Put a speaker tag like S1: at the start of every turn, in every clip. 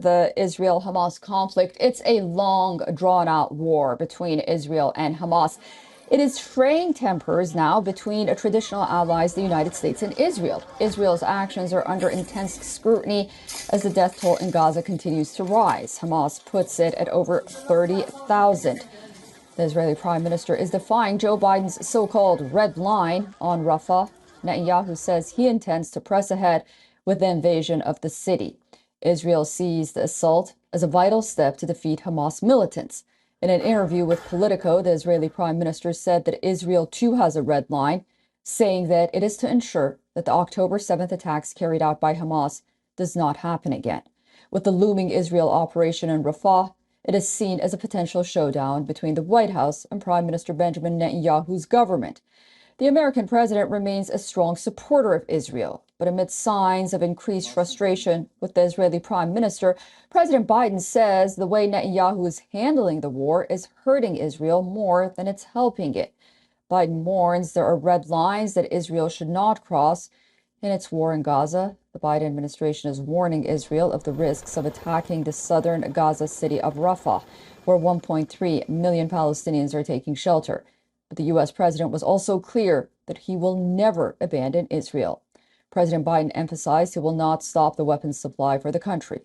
S1: the Israel-Hamas conflict. It's a long, drawn-out war between Israel and Hamas. It is fraying tempers now between traditional allies, the United States and Israel. Israel's actions are under intense scrutiny as the death toll in Gaza continues to rise. Hamas puts it at over 30,000. The Israeli prime minister is defying Joe Biden's so-called red line on Rafah. Netanyahu says he intends to press ahead with the invasion of the city. Israel sees the assault as a vital step to defeat Hamas militants. In an interview with Politico, the Israeli prime minister said that Israel too has a red line, saying that it is to ensure that the October 7th attacks carried out by Hamas does not happen again. With the looming Israel operation in Rafah, it is seen as a potential showdown between the White House and Prime Minister Benjamin Netanyahu's government. The American president remains a strong supporter of Israel, but amid signs of increased frustration with the Israeli prime minister, President Biden says the way Netanyahu is handling the war is hurting Israel more than it's helping it. Biden warns there are red lines that Israel should not cross in its war in Gaza. The Biden administration is warning Israel of the risks of attacking the southern Gaza city of Rafah, where 1.3 million Palestinians are taking shelter. But the U.S. president was also clear that he will never abandon Israel. President Biden emphasized he will not stop the weapons supply for the country.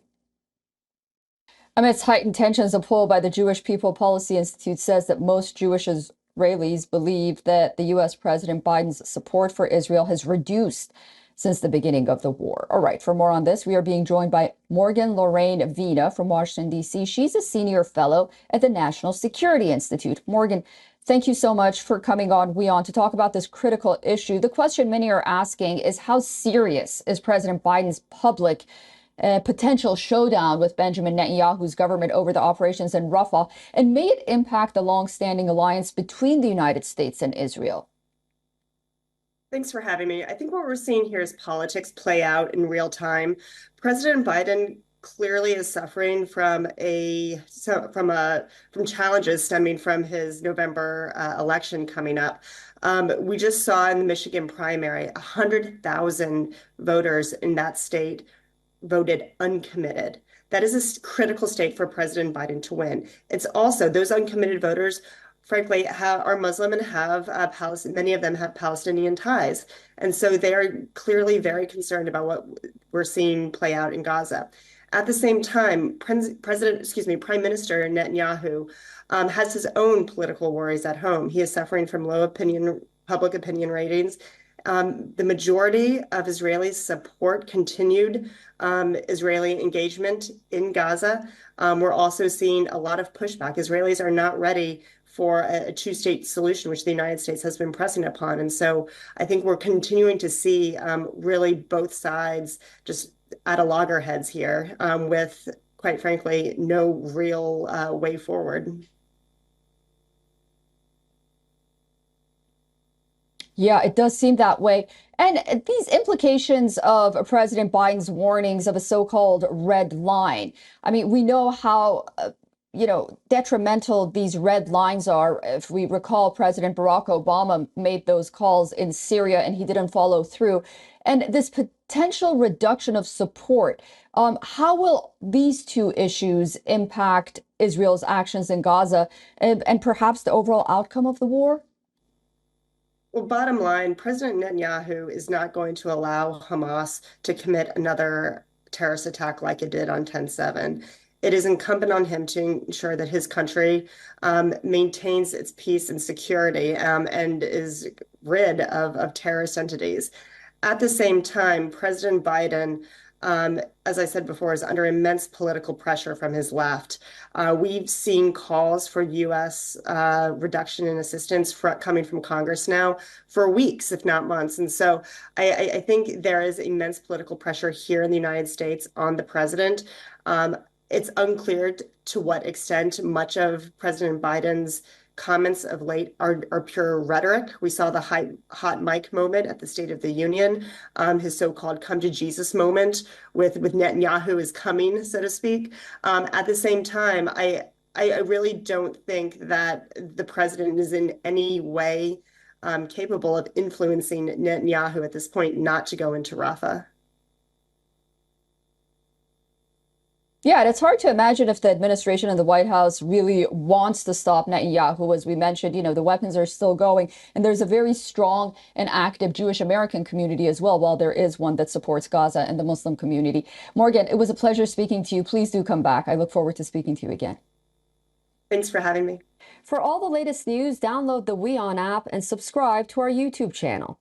S1: Amidst heightened tensions, a poll by the Jewish People Policy Institute says that most Jewish Israelis believe that the U.S. President Biden's support for Israel has reduced since the beginning of the war. All right, for more on this, we are being joined by Morgan Lorraine Vina from Washington, D.C. She's a senior fellow at the National Security Institute. Morgan, thank you so much for coming on WION to talk about this critical issue. The question many are asking is how serious is President Biden's public potential showdown with Benjamin Netanyahu's government over the operations in Rafah, and may it impact the long-standing alliance between the United States and Israel?
S2: Thanks for having me. I think what we're seeing here is politics play out in real time. President Biden clearly is suffering from challenges stemming from his November election coming up. We just saw in the Michigan primary, 100,000 voters in that state voted uncommitted. That is a critical state for President Biden to win. It's also those uncommitted voters, frankly, are Muslim and have many of them have Palestinian ties. And so they are clearly very concerned about what we're seeing play out in Gaza. At the same time, Prime Minister Netanyahu has his own political worries at home. He is suffering from low public opinion ratings. The majority of Israelis support continued Israeli engagement in Gaza. We're also seeing a lot of pushback. Israelis are not ready for a two-state solution, which the United States has been pressing upon. And so I think we're continuing to see really both sides just at a loggerheads here with, quite frankly, no real way forward.
S1: Yeah, it does seem that way. And these implications of President Biden's warnings of a so-called red line. I mean, we know how, detrimental these red lines are. If we recall, President Barack Obama made those calls in Syria and he didn't follow through. And this potential reduction of support, how will these two issues impact Israel's actions in Gaza and perhaps the overall outcome of the war?
S2: Well, bottom line, President Netanyahu is not going to allow Hamas to commit another terrorist attack like it did on 10/7. It is incumbent on him to ensure that his country maintains its peace and security and is rid of terrorist entities. At the same time, President Biden, as I said before, is under immense political pressure from his left. We've seen calls for U.S. Reduction in assistance coming from Congress now for weeks, if not months. And so I think there is immense political pressure here in the United States on the president. It's unclear to what extent much of President Biden's comments of late are pure rhetoric. We saw the hot mic moment at the State of the Union, his so-called come to Jesus moment with Netanyahu is coming, so to speak. At the same time, I really don't think that the president is in any way capable of influencing Netanyahu at this point not to go into Rafah.
S1: Yeah, it does seem that way. And these implications of President Biden's warnings of a so-called red line. I mean, we know how, detrimental these red lines are. If we recall, President Barack Obama made those calls in Syria and he didn't follow through. And this potential reduction of support, how will these two issues impact Israel's actions in Gaza and perhaps the overall outcome of the war?
S2: Well, bottom line, President Netanyahu is
S1: Yeah, and it's hard to imagine if the administration and the White House really wants to stop Netanyahu. As we mentioned, the weapons are still going, and there's a very strong and active Jewish American community as well, while there is one that supports Gaza and the Muslim community. Morgan, it was a pleasure speaking to you. Please do come back. I look forward to speaking to you again.
S2: Thanks for having me.
S1: For all the latest news, download the WION app and subscribe to our YouTube channel.